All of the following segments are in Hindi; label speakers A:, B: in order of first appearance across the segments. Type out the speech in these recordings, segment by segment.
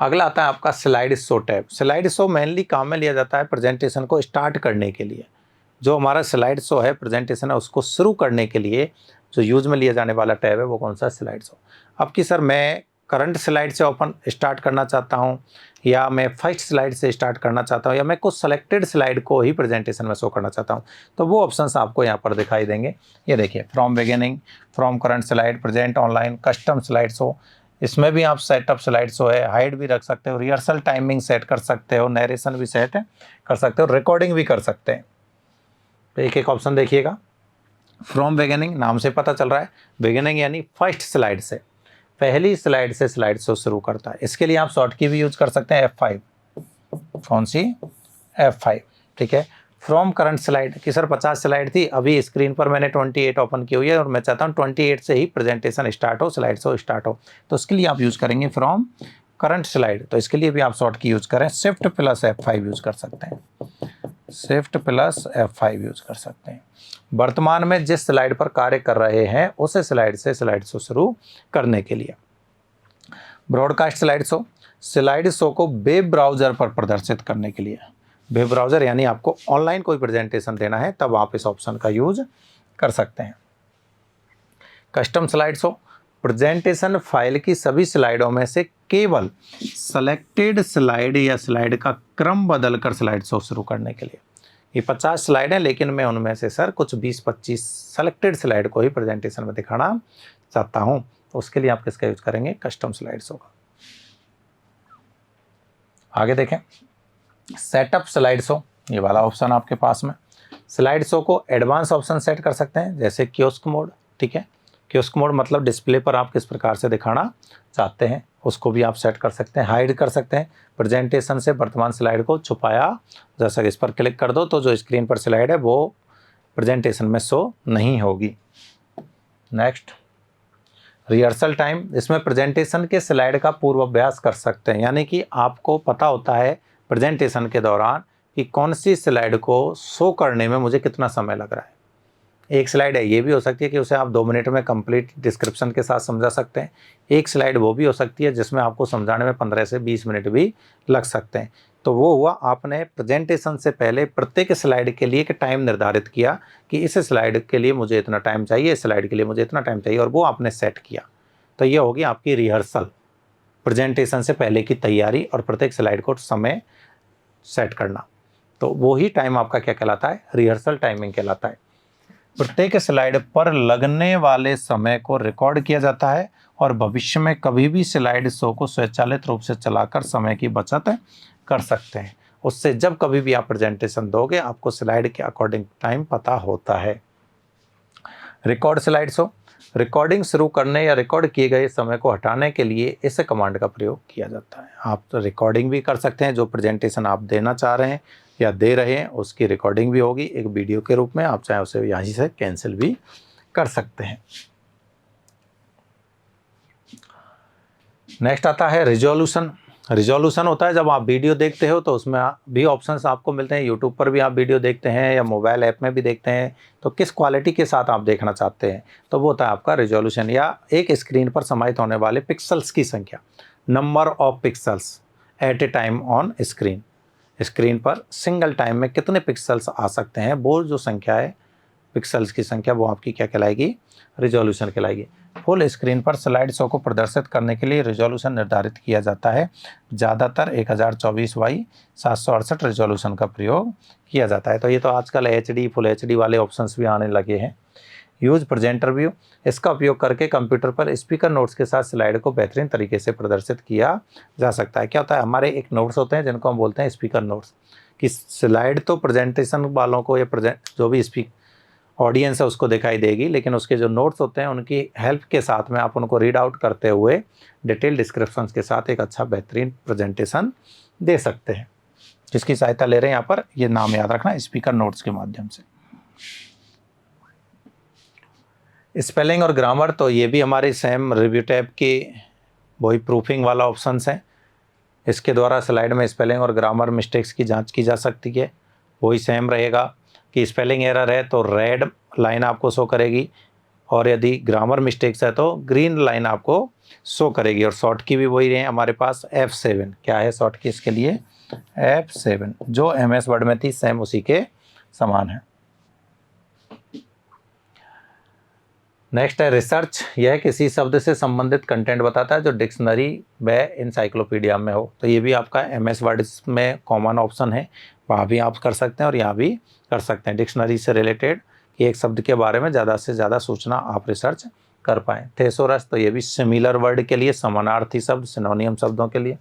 A: अगला आता है आपका slide show tab. Slide show mainly काम में लिया जाता है प्रेजेंटेशन को स्टार्ट करने के लिए। जो हमारा स्लाइड शो है, प्रेजेंटेशन है, उसको शुरू करने के लिए जो यूज में लिया जाने वाला टैब है वो कौन सा? Slide show. अब कि सर मैं करंट स्लाइड से ओपन स्टार्ट करना चाहता हूँ, या मैं फर्स्ट स्लाइड से स्टार्ट करना चाहता हूँ, या मैं कुछ सेलेक्टेड स्लाइड को ही प्रेजेंटेशन में शो करना चाहता हूँ, तो वो ऑप्शंस आपको यहाँ पर दिखाई देंगे। ये देखिए, from beginning, from current slide, present online, custom slide show. इसमें भी आप सेटअप स्लाइड शो है, हाइड भी रख सकते हो, रिहर्सल टाइमिंग सेट कर सकते हो, नरेशन भी सेट कर सकते हो, रिकॉर्डिंग भी कर सकते हैं। तो एक एक ऑप्शन देखिएगा। फ्रॉम बिगिनिंग, नाम से पता चल रहा है बिगिनिंग यानी फर्स्ट स्लाइड से, पहली स्लाइड से स्लाइड शो शुरू करता है। इसके लिए आप शॉर्ट की भी यूज कर सकते हैं, F5। कौन सी? F5, ठीक है। फ्रॉम करंट स्लाइड कि सर 50 स्लाइड थी, अभी स्क्रीन पर मैंने 28 ओपन की हुई है और मैं चाहता हूँ 28 से ही प्रेजेंटेशन स्टार्ट हो, स्लाइड शो स्टार्ट हो, तो उसके लिए आप यूज करेंगे फ्रॉम करंट स्लाइड। तो इसके लिए भी आप शॉर्ट की यूज करें, शिफ्ट प्लस F5 यूज कर सकते हैं, शिफ्ट प्लस F5 यूज कर सकते हैं। वर्तमान में जिस स्लाइड पर कार्य कर रहे हैं उस स्लाइड से स्लाइड शो शुरू करने के लिए। Broadcast slide show, slide show को वेब ब्राउज़र पर प्रदर्शित करने के लिए। वेब ब्राउज़र यानी आपको ऑनलाइन कोई प्रेजेंटेशन देना है तब आप इस ऑप्शन का यूज कर सकते हैं। Custom slide show, presentation file की सभी स्लाइडों में से केवल सेलेक्टेड स्लाइड या स्लाइड का क्रम बदलकर स्लाइड शो शुरू करने के लिए। ये 50 स्लाइड हैं, लेकिन मैं उनमें से सर कुछ 20-25 सेलेक्टेड स्लाइड को ही प्रेजेंटेशन में दिखाना चाहता हूं, तो उसके लिए आप किसका यूज करेंगे? कस्टम स्लाइड शो का। आगे देखें, सेटअप स्लाइड शो, ये वाला ऑप्शन आपके पास में। स्लाइड शो को एडवांस ऑप्शन सेट कर सकते हैं, जैसे कियोस्क मोड, ठीक है। कियोस्क मोड मतलब डिस्प्ले पर आप किस प्रकार से दिखाना चाहते हैं उसको भी आप सेट कर सकते हैं। हाइड कर सकते हैं, प्रेजेंटेशन से वर्तमान स्लाइड को छुपाया जा सके। इस पर क्लिक कर दो तो जो स्क्रीन पर स्लाइड है वो प्रेजेंटेशन में शो नहीं होगी। नेक्स्ट, रिहर्सल टाइम, इसमें प्रेजेंटेशन के स्लाइड का पूर्वाभ्यास कर सकते हैं, यानी कि आपको पता होता है प्रेजेंटेशन के दौरान कि कौन सी स्लाइड को शो करने में मुझे कितना समय लग रहा है। एक स्लाइड है, ये भी हो सकती है कि उसे आप 2 मिनट में कंप्लीट डिस्क्रिप्शन के साथ समझा सकते हैं। एक स्लाइड वो भी हो सकती है जिसमें आपको समझाने में 15 से 20 मिनट भी लग सकते हैं। तो वो हुआ, आपने प्रेजेंटेशन से पहले प्रत्येक स्लाइड के लिए एक टाइम निर्धारित किया कि इस स्लाइड के लिए मुझे इतना टाइम चाहिए, इस स्लाइड के लिए मुझे इतना टाइम चाहिए, और वो आपने सेट किया। तो ये होगी आपकी रिहर्सल, प्रेजेंटेशन से पहले की तैयारी और प्रत्येक स्लाइड को समय सेट करना। तो वो ही टाइम आपका क्या कहलाता है? रिहर्सल टाइमिंग कहलाता है। प्रत्येक स्लाइड पर लगने वाले समय को रिकॉर्ड किया जाता है और भविष्य में कभी भी स्लाइड शो को स्वचालित रूप से चलाकर समय की बचत कर सकते हैं। उससे जब कभी भी आप प्रेजेंटेशन दोगे आपको स्लाइड के अकॉर्डिंग टाइम पता होता है। रिकॉर्ड स्लाइड शो, रिकॉर्डिंग शुरू करने या रिकॉर्ड किए गए समय को हटाने के लिए इस कमांड का प्रयोग किया जाता है। आप तो रिकॉर्डिंग भी कर सकते हैं, जो प्रेजेंटेशन आप देना चाह रहे हैं या दे रहे हैं उसकी रिकॉर्डिंग भी होगी एक वीडियो के रूप में, आप चाहे उसे यहीं से कैंसिल भी कर सकते हैं। नेक्स्ट आता है रिजोल्यूशन। रिजोल्यूशन होता है जब आप वीडियो देखते हो तो उसमें भी ऑप्शंस आपको मिलते हैं। यूट्यूब पर भी आप वीडियो देखते हैं या मोबाइल ऐप में भी देखते हैं, तो किस क्वालिटी के साथ आप देखना चाहते हैं, तो वो होता है आपका रिजोल्यूशन, या एक स्क्रीन पर समाहित होने वाले पिक्सल्स की संख्या, number of pixels at a time on screen. Screen पर सिंगल टाइम में कितने पिक्सल्स आ सकते हैं, वो जो संख्या है पिक्सल्स की संख्या, वो आपकी क्या कहलाएगी? रिजोल्यूशन कहलाएगी। फुल स्क्रीन पर स्लाइड शो को प्रदर्शित करने के लिए रिजोल्यूशन निर्धारित किया जाता है। ज़्यादातर 1024x768 रिजोल्यूशन का प्रयोग किया जाता है। तो ये तो आजकल HD, फुल HD वाले ऑप्शंस भी आने लगे हैं। यूज प्रेजेंटर व्यू, इसका उपयोग करके कंप्यूटर पर स्पीकर नोट्स के साथ स्लाइड को बेहतरीन तरीके से प्रदर्शित किया जा सकता है। क्या होता है, हमारे एक नोट्स होते हैं जिनको हम बोलते हैं स्पीकर नोट्स, कि स्लाइड तो प्रेजेंटेशन वालों को या जो भी ऑडियंस है उसको दिखाई देगी, लेकिन उसके जो नोट्स होते हैं उनकी हेल्प के साथ में आप उनको रीड आउट करते हुए डिटेल डिस्क्रिप्शन के साथ एक अच्छा बेहतरीन प्रेजेंटेशन दे सकते हैं। जिसकी सहायता ले रहे हैं यहाँ पर, ये नाम याद रखना, स्पीकर नोट्स के माध्यम से। स्पेलिंग और ग्रामर, तो ये भी हमारे सेम रिव्यू टैब की वही प्रूफिंग वाला ऑप्शंस हैं। इसके द्वारा स्लाइड में स्पेलिंग और ग्रामर मिस्टेक्स की जांच की जा सकती है। वही सेम रहेगा कि स्पेलिंग एरर है तो रेड लाइन आपको शो करेगी, और यदि ग्रामर मिस्टेक्स है तो ग्रीन लाइन आपको शो करेगी। और शॉर्ट की भी वही है हमारे पास F7। क्या है शॉर्ट की इसके लिए? F7, जो MS वर्ड में थी सेम उसी के समान है। नेक्स्ट है रिसर्च। यह किसी शब्द से संबंधित कंटेंट बताता है जो डिक्शनरी व इंसाइक्लोपीडिया में हो। तो ये भी आपका MS वर्ड में कॉमन ऑप्शन है, वहाँ भी आप कर सकते हैं और यहाँ भी कर सकते हैं। डिक्शनरी से रिलेटेड कि एक शब्द के बारे में ज़्यादा से ज़्यादा सूचना आप रिसर्च कर पाएँ। थेसोरस, तो ये भी सिमिलर वर्ड के लिए, समानार्थी शब्द, सिनोनियम शब्दों के लिए।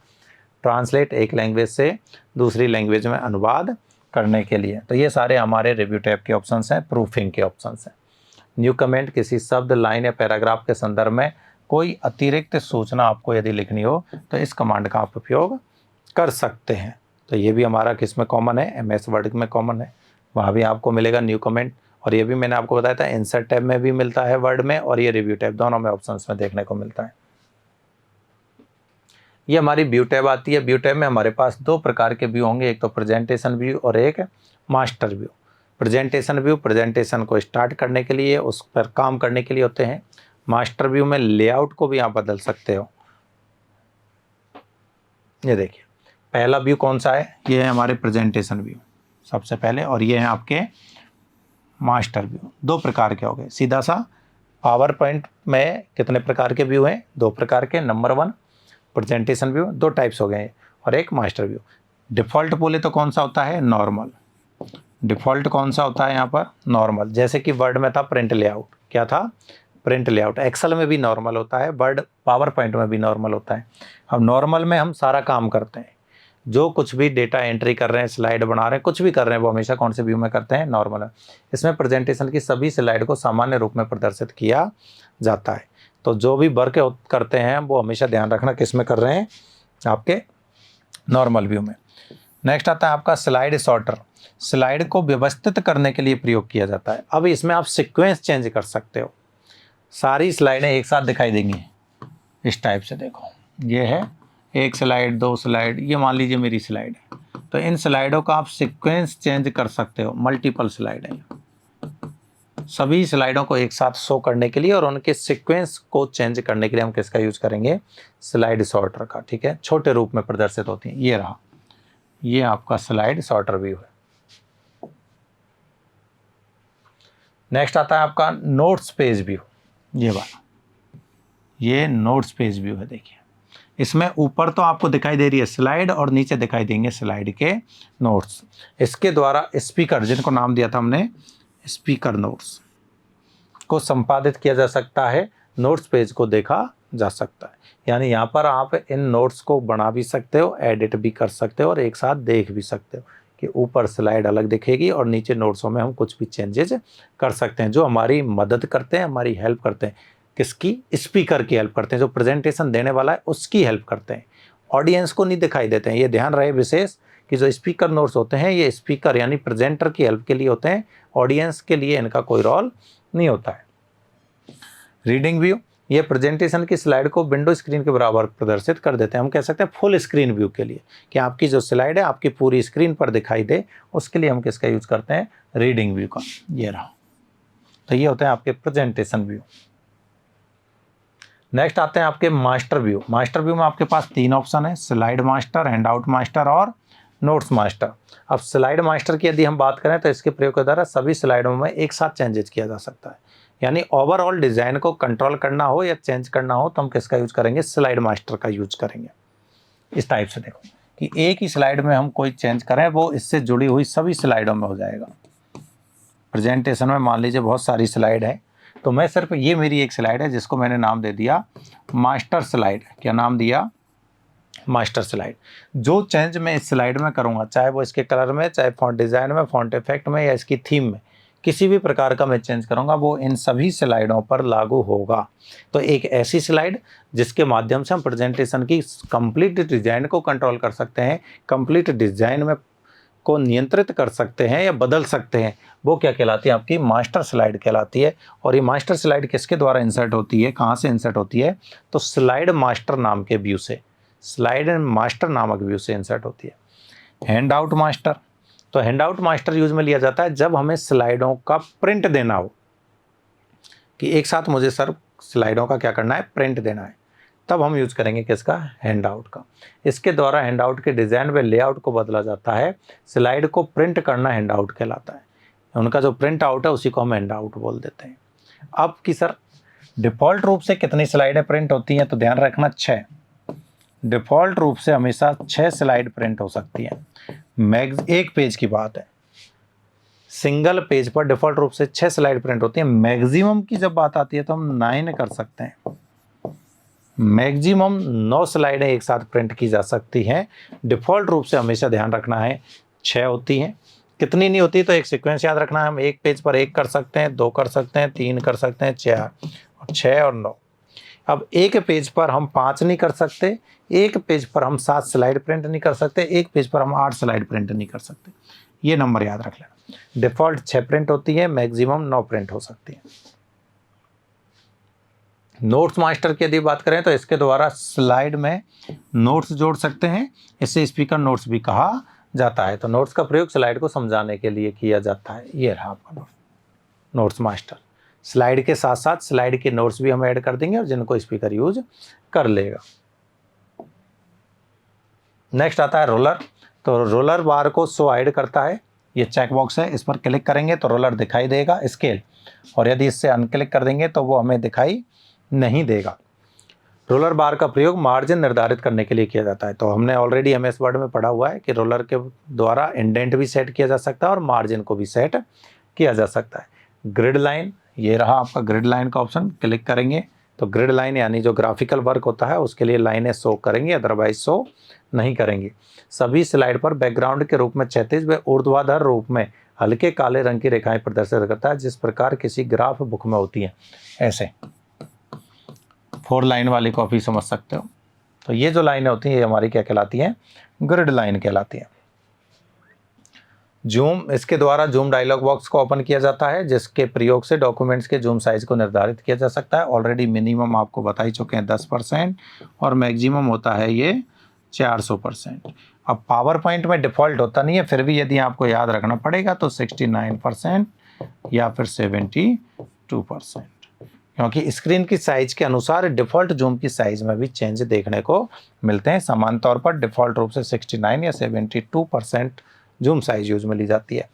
A: ट्रांसलेट, एक लैंग्वेज से दूसरी लैंग्वेज में अनुवाद करने के लिए। तो ये सारे हमारे रिव्यू टैब के ऑप्शंस हैं, प्रूफिंग के ऑप्शंस हैं। न्यू कमेंट, किसी शब्द, लाइन या पैराग्राफ के संदर्भ में कोई अतिरिक्त सूचना आपको यदि लिखनी हो तो इस कमांड का आप उपयोग कर सकते हैं। तो ये भी हमारा किस में कॉमन है? MS वर्ड में कॉमन है, वहाँ भी आपको मिलेगा न्यू कमेंट। और ये भी मैंने आपको बताया था इंसर्ट टैब में भी मिलता है वर्ड में, और ये रिव्यू टैब, दोनों में ऑप्शंस में देखने को मिलता है। ये हमारी व्यू टैब आती है। व्यू टैब में हमारे पास दो प्रकार के व्यू होंगे, एक तो प्रेजेंटेशन व्यू और एक master view. Presentation view presentation को स्टार्ट करने के लिए, उस पर काम करने के लिए होते हैं। मास्टर व्यू में लेआउट को भी आप बदल सकते हो। ये देखिए पहला व्यू कौन सा है? ये है हमारे प्रेजेंटेशन व्यू सबसे पहले, और ये है आपके मास्टर व्यू। दो प्रकार के हो गए सीधा सा। पावर पॉइंट में कितने प्रकार के व्यू हैं? दो प्रकार के। नंबर 1 प्रेजेंटेशन व्यू, दो टाइप्स हो गए, और एक मास्टर व्यू। डिफ़ॉल्ट बोले तो कौन सा होता है? नॉर्मल। डिफ़ॉल्ट कौन सा होता है यहाँ पर? नॉर्मल। जैसे कि वर्ड में था प्रिंट लेआउट। क्या था? Print layout. एक्सेल में भी नॉर्मल होता है, वर्ड पावर पॉइंट में भी नॉर्मल होता है। अब नॉर्मल में हम सारा काम करते हैं, जो कुछ भी डेटा एंट्री कर रहे हैं, स्लाइड बना रहे हैं, कुछ भी कर रहे हैं, वो हमेशा कौन से व्यू में करते हैं? नॉर्मल में। इसमें प्रेजेंटेशन की सभी स्लाइड को सामान्य रूप में प्रदर्शित किया जाता है। तो जो भी वर्क करते हैं वो हमेशा ध्यान रखना किस में कर रहे हैं? आपके नॉर्मल व्यू में। नेक्स्ट आता है आपका स्लाइड सॉर्टर। स्लाइड को व्यवस्थित करने के लिए प्रयोग किया जाता है। अब इसमें आप सीक्वेंस चेंज कर सकते हो, सारी स्लाइडें एक साथ दिखाई देंगी इस टाइप से। देखो ये है एक स्लाइड, दो स्लाइड, ये मान लीजिए मेरी स्लाइड है। तो इन स्लाइडों का आप सीक्वेंस चेंज कर सकते हो। मल्टीपल स्लाइड है, सभी स्लाइडों को एक साथ शो करने के लिए और उनके सीक्वेंस को चेंज करने के लिए हम किसका यूज करेंगे? स्लाइड सॉर्टर का। ठीक है, छोटे रूप में प्रदर्शित होती है। ये रहा, ये आपका स्लाइड सॉर्टर व्यू है। नेक्स्ट आता है आपका नोट्स पेज व्यू। ये वाला, ये नोट्स पेज व्यू है। देखिए इसमें ऊपर तो आपको दिखाई दे रही है स्लाइड और नीचे दिखाई देंगे स्लाइड के नोट्स। इसके द्वारा स्पीकर, जिनको नाम दिया था हमने स्पीकर नोट्स, को संपादित किया जा सकता है, नोट्स पेज को देखा जा सकता है। यानी यहाँ पर आप इन नोट्स को बना भी सकते हो, एडिट भी कर सकते हो और एक साथ देख भी सकते हो कि ऊपर स्लाइड अलग दिखेगी और नीचे नोट्सों में हम कुछ भी चेंजेज कर सकते हैं, जो हमारी मदद करते हैं, हमारी हेल्प करते हैं। किसकी? स्पीकर की हेल्प करते हैं, जो प्रेजेंटेशन देने वाला है उसकी हेल्प करते हैं, ऑडियंस को नहीं दिखाई देते हैं। ये ध्यान रहे विशेष कि जो स्पीकर नोट्स होते हैं ये स्पीकर यानी प्रेजेंटर की हेल्प के लिए होते हैं, ऑडियंस के लिए इनका कोई रोल नहीं होता है। रीडिंग व्यू, ये प्रेजेंटेशन की स्लाइड को विंडो स्क्रीन के बराबर प्रदर्शित कर देते हैं। हम कह सकते हैं फुल स्क्रीन व्यू के लिए, कि आपकी जो स्लाइड है आपकी पूरी स्क्रीन पर दिखाई दे, उसके लिए हम किसका यूज करते हैं? रीडिंग व्यू का। ये रहा। तो ये होते हैं आपके प्रेजेंटेशन व्यू। नेक्स्ट आते हैं आपके मास्टर व्यू। मास्टर व्यू में आपके पास 3 ऑप्शन है, स्लाइड मास्टर, हैंडआउट मास्टर और नोट्स मास्टर। अब स्लाइड मास्टर की यदि हम बात करें तो इसके प्रयोग के द्वारा सभी स्लाइडों में एक साथ चेंजेस किया जा सकता है। यानी ओवरऑल डिज़ाइन को कंट्रोल करना हो या चेंज करना हो तो हम किसका यूज करेंगे? स्लाइड मास्टर का यूज करेंगे। इस टाइप से देखो कि एक ही स्लाइड में हम कोई चेंज करें वो इससे जुड़ी हुई सभी स्लाइडों में हो जाएगा। प्रेजेंटेशन में मान लीजिए बहुत सारी स्लाइड है, तो मैं सिर्फ ये मेरी एक स्लाइड है जिसको मैंने नाम दे दिया मास्टर स्लाइड। क्या नाम दिया? Master slide. जो चेंज मैं इस स्लाइड में करूँगा, चाहे वो इसके कलर में, चाहे फॉन्ट डिज़ाइन में, फॉन्ट इफेक्ट में या इसकी थीम में, किसी भी प्रकार का मैं चेंज करूँगा वो इन सभी स्लाइडों पर लागू होगा। तो एक ऐसी स्लाइड जिसके माध्यम से हम प्रेजेंटेशन की कंप्लीट डिज़ाइन को कंट्रोल कर सकते हैं, कंप्लीट डिज़ाइन में को नियंत्रित कर सकते हैं या बदल सकते हैं, वो क्या कहलाती है? आपकी मास्टर स्लाइड कहलाती है। और ये मास्टर स्लाइड किसके द्वारा इंसर्ट होती है? कहाँ से इंसर्ट होती है? तो स्लाइड मास्टर नाम के व्यू से, स्लाइड मास्टर नामक व्यू से इंसर्ट होती है। हैंड आउट मास्टर, तो हैंड आउट मास्टर यूज में लिया जाता है जब हमें स्लाइडों का प्रिंट देना हो। कि एक साथ मुझे सर स्लाइडों का क्या करना है, प्रिंट देना है, तब हम यूज़ करेंगे किसका, हैंड आउट का। इसके द्वारा हैंड आउट के डिज़ाइन व लेआउट को बदला जाता है। स्लाइड को प्रिंट करना हैंड आउट कहलाता है। उनका जो प्रिंट आउट है उसी को हम हैंड आउट बोल देते हैं। अब कि सर डिफ़ॉल्ट रूप से कितनी स्लाइडें प्रिंट होती हैं, तो ध्यान रखना 6। डिफ़ॉल्ट रूप से हमेशा 6 स्लाइड प्रिंट हो सकती हैं। एक पेज की बात है, सिंगल पेज पर डिफ़ॉल्ट रूप से 6 स्लाइड प्रिंट होती हैं। मैक्सिमम की जब बात आती है तो हम 9 कर सकते हैं। मैक्सिमम 9 स्लाइडें एक साथ प्रिंट की जा सकती हैं। डिफ़ॉल्ट रूप से हमेशा ध्यान रखना है 6 होती हैं। कितनी नहीं होती तो एक सीक्वेंस याद रखना है, हम एक पेज पर 1 कर सकते हैं, 2 कर सकते हैं, 3 कर सकते हैं, 4 और 6 और 9। अब एक पेज पर हम 5 नहीं कर सकते, एक पेज पर हम 7 स्लाइड प्रिंट नहीं कर सकते, एक पेज पर हम 8 स्लाइड प्रिंट नहीं कर सकते। ये नंबर याद रख लेना। डिफ़ॉल्ट 6 प्रिंट होती है, मैक्सिमम 9 प्रिंट हो सकती है। नोट्स मास्टर की यदि बात करें तो इसके द्वारा स्लाइड में नोट्स जोड़ सकते हैं। इसे स्पीकर नोट्स भी कहा जाता है। तो नोट्स का प्रयोग स्लाइड को समझाने के लिए किया जाता है। ये रहा आपका नोट्स मास्टर। स्लाइड के साथ साथ स्लाइड के नोट्स भी हम ऐड कर देंगे और जिनको स्पीकर यूज कर लेगा। नेक्स्ट आता है रोलर। तो रोलर बार को शो हाइड करता है। ये चेक बॉक्स है, इस पर क्लिक करेंगे तो रोलर दिखाई देगा स्केल, और यदि इससे अनक्लिक कर देंगे तो वो हमें दिखाई नहीं देगा। रोलर बार का प्रयोग मार्जिन निर्धारित करने के लिए किया जाता है। तो हमने ऑलरेडी एमएस वर्ड में पढ़ा हुआ है कि रोलर के द्वारा इंडेंट भी सेट किया जा सकता है और मार्जिन को भी सेट किया जा सकता है। ग्रिड लाइन, ये रहा आपका ग्रिड लाइन का ऑप्शन। क्लिक करेंगे तो ग्रिड लाइन यानी जो ग्राफिकल वर्क होता है उसके लिए लाइनें शो करेंगे, अदरवाइज शो नहीं करेंगे। सभी स्लाइड पर बैकग्राउंड के रूप में क्षैतिज व ऊर्ध्वाधर रूप में हल्के काले रंग की रेखाएं प्रदर्शित करता है, जिस प्रकार किसी ग्राफ बुक में होती हैं। ऐसे 4 लाइन वाली कॉपी समझ सकते हो। तो ये जो लाइनें होती हैं ये हमारी क्या कहलाती हैं, ग्रिड लाइन कहलाती हैं। जूम, इसके द्वारा जूम डायलॉग बॉक्स को ओपन किया जाता है, जिसके प्रयोग से डॉक्यूमेंट्स के जूम साइज को निर्धारित किया जा सकता है। ऑलरेडी मिनिमम आपको बता ही चुके हैं 10% और मैक्सिमम होता है ये 400%। अब पावर पॉइंट में डिफ़ॉल्ट होता नहीं है, फिर भी यदि आपको याद रखना पड़ेगा तो 69% या फिर 72%, क्योंकि स्क्रीन की साइज के अनुसार डिफ़ॉल्ट जूम की साइज में भी चेंज देखने को मिलते हैं। समान तौर पर डिफ़ॉल्ट रूप से 69 या 72% जूम साइज यूज में ली जाती है।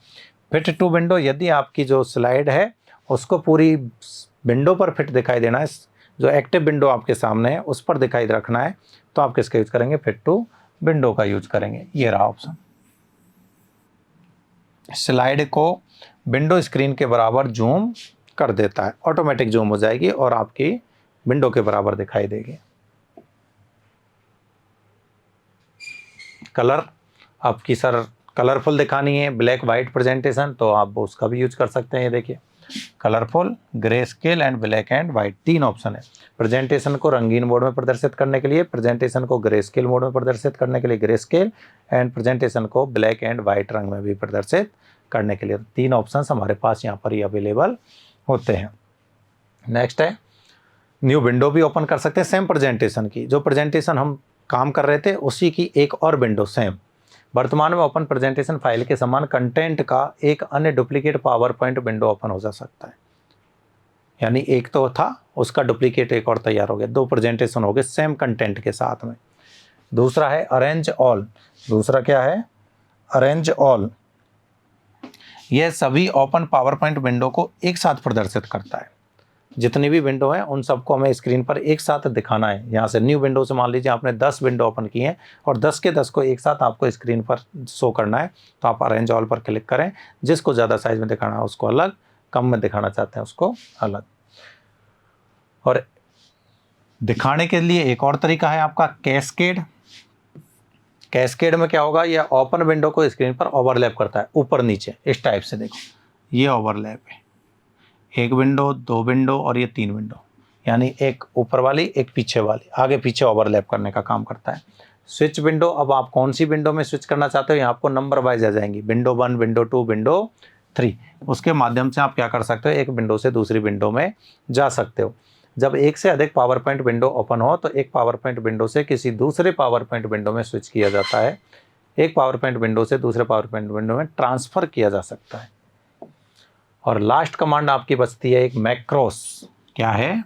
A: फिट टू विंडो, यदि आपकी जो स्लाइड है उसको पूरी विंडो पर फिट दिखाई देना है, जो एक्टिव विंडो आपके सामने है उस पर दिखाई रखना है, तो आप किसका यूज करेंगे, फिट टू विंडो का यूज करेंगे। ये रहा ऑप्शन। स्लाइड को विंडो स्क्रीन के बराबर जूम कर देता है, ऑटोमेटिक जूम हो जाएगी और आपकी विंडो के बराबर दिखाई देगी। कलर, आपकी सर कलरफुल दिखानी है, ब्लैक वाइट प्रेजेंटेशन, तो आप उसका भी यूज कर सकते हैं। ये देखिए colourful, grey scale and black and white, 3 option है। प्रेजेंटेशन को रंगीन मोड में प्रदर्शित करने के लिए, प्रेजेंटेशन को ग्रे स्केल मोड में प्रदर्शित करने के लिए ग्रे स्केल, एंड प्रेजेंटेशन को ब्लैक एंड वाइट रंग में भी प्रदर्शित करने के लिए। 3 ऑप्शन हमारे पास यहाँ पर ही अवेलेबल होते हैं। नेक्स्ट है न्यू विंडो भी ओपन कर सकते हैं। सेम प्रेजेंटेशन की, जो प्रेजेंटेशन हम काम कर रहे थे उसी की एक और विंडो सेम वर्तमान में ओपन प्रेजेंटेशन फाइल के समान कंटेंट का एक अन्य duplicate power point window open हो जा सकता है। यानी एक तो था, उसका डुप्लीकेट एक और तैयार हो गया, 2 प्रेजेंटेशन हो गए सेम कंटेंट के साथ में। दूसरा है अरेंज ऑल। दूसरा क्या है, अरेंज ऑल। यह सभी ओपन पावर पॉइंट विंडो को एक साथ प्रदर्शित करता है। जितनी भी विंडो हैं उन सबको हमें स्क्रीन पर एक साथ दिखाना है। यहाँ से न्यू विंडो से मान लीजिए आपने 10 विंडो ओपन की हैं और 10 के 10 को एक साथ आपको स्क्रीन पर शो करना है, तो आप अरेंज ऑल पर क्लिक करें। जिसको ज़्यादा साइज में दिखाना है उसको अलग, कम में दिखाना चाहते हैं उसको अलग। और दिखाने के लिए एक और तरीका है आपका कैस्केड। कैस्केड में क्या होगा, यह ओपन विंडो को स्क्रीन पर ओवरलैप करता है ऊपर नीचे, इस टाइप से। देखो ये ओवरलैप है, 1 विंडो, 2 विंडो और ये 3 विंडो, यानी एक ऊपर वाली एक पीछे वाली, आगे पीछे ओवरलैप करने का काम करता है। स्विच विंडो, अब आप कौन सी विंडो में स्विच करना चाहते हो, यहाँ आपको नंबर वाइज आ जाएंगी, विंडो 1, विंडो 2, विंडो 3। उसके माध्यम से आप क्या कर सकते हो, एक विंडो से दूसरी विंडो में जा सकते हो। जब एक से अधिक पावर पॉइंट विंडो ओपन हो तो एक पावर पॉइंट विंडो से किसी दूसरे पावर पॉइंट विंडो में स्विच किया जाता है। एक पावर पॉइंट विंडो से दूसरे पावर पॉइंट विंडो में ट्रांसफ़र किया जा सकता है। और लास्ट कमांड आपकी बचती है एक मैक्रोस। क्या है,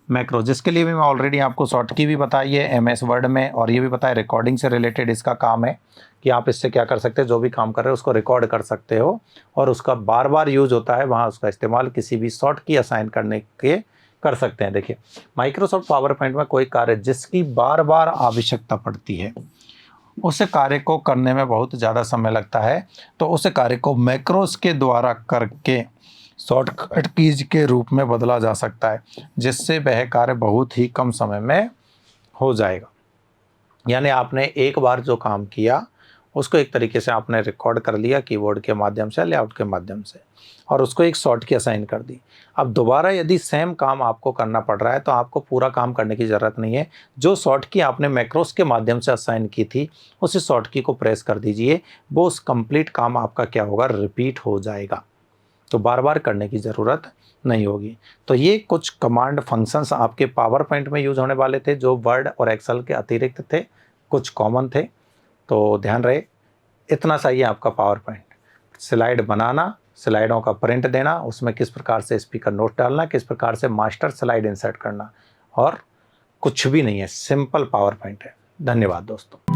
A: मैक्रो, जिसके लिए भी मैं ऑलरेडी आपको शॉर्ट की भी बताई है एमएस वर्ड में, और ये भी बताया रिकॉर्डिंग से रिलेटेड इसका काम है कि आप इससे क्या कर सकते हैं, जो भी काम कर रहे हो उसको रिकॉर्ड कर सकते हो और उसका बार बार यूज होता है, वहाँ उसका इस्तेमाल किसी भी शॉर्ट की असाइन करने के कर सकते हैं। देखिए माइक्रोसॉफ्ट पावर पॉइंट में कोई कार्य जिसकी बार बार आवश्यकता पड़ती है, उस कार्य को करने में बहुत ज़्यादा समय लगता है, तो उस कार्य को मैक्रोस के द्वारा करके शॉर्टकट कीज के रूप में बदला जा सकता है, जिससे वह कार्य बहुत ही कम समय में हो जाएगा। यानी आपने एक बार जो काम किया उसको एक तरीके से आपने रिकॉर्ड कर लिया कीबोर्ड के माध्यम से, लेआउट के माध्यम से, और उसको एक शॉर्ट की असाइन कर दी। अब दोबारा यदि सेम काम आपको करना पड़ रहा है तो आपको पूरा काम करने की ज़रूरत नहीं है, जो शॉर्ट की आपने मैक्रोस के माध्यम से असाइन की थी उसी शॉर्ट की को प्रेस कर दीजिए, वो उस कंप्लीट काम आपका क्या होगा, रिपीट हो जाएगा, तो बार बार करने की ज़रूरत नहीं होगी। तो ये कुछ कमांड फंक्शंस आपके पावर पॉइंट में यूज़ होने वाले थे, जो वर्ड और एक्सेल के अतिरिक्त थे, कुछ कॉमन थे, तो ध्यान रहे इतना सा ही है आपका पावर पॉइंट। स्लाइड बनाना, स्लाइडों का प्रिंट देना, उसमें किस प्रकार से स्पीकर नोट डालना, किस प्रकार से मास्टर स्लाइड इंसर्ट करना, और कुछ भी नहीं है, सिंपल पावर पॉइंट है। धन्यवाद दोस्तों।